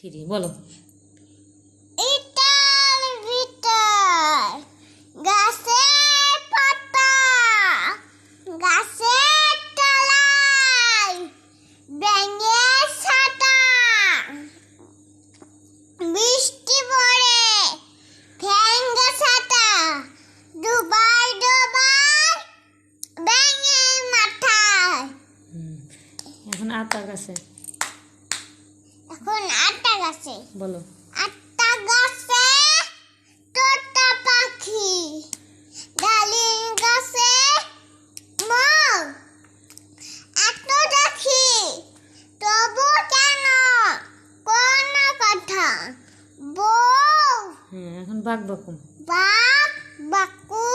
3 বলো। ইটার ভিতর গাছের পাতা, গাছের তলায় ব্যাঙের ছাতা, বৃষ্টি পড়ে ভেঙ্গে ছাতা, ডুবাই ডুবাই ব্যাঙের মাথায়। এখন আটটা গাছে এখন আটটা গাছে বলো। আটটা গাছে তোতা পাখি, ডালিম গাছে মৌ, এত দেখি তবু কেন কোন কথা বউ, এখন বাঘ বকুম। বাঘ বাকু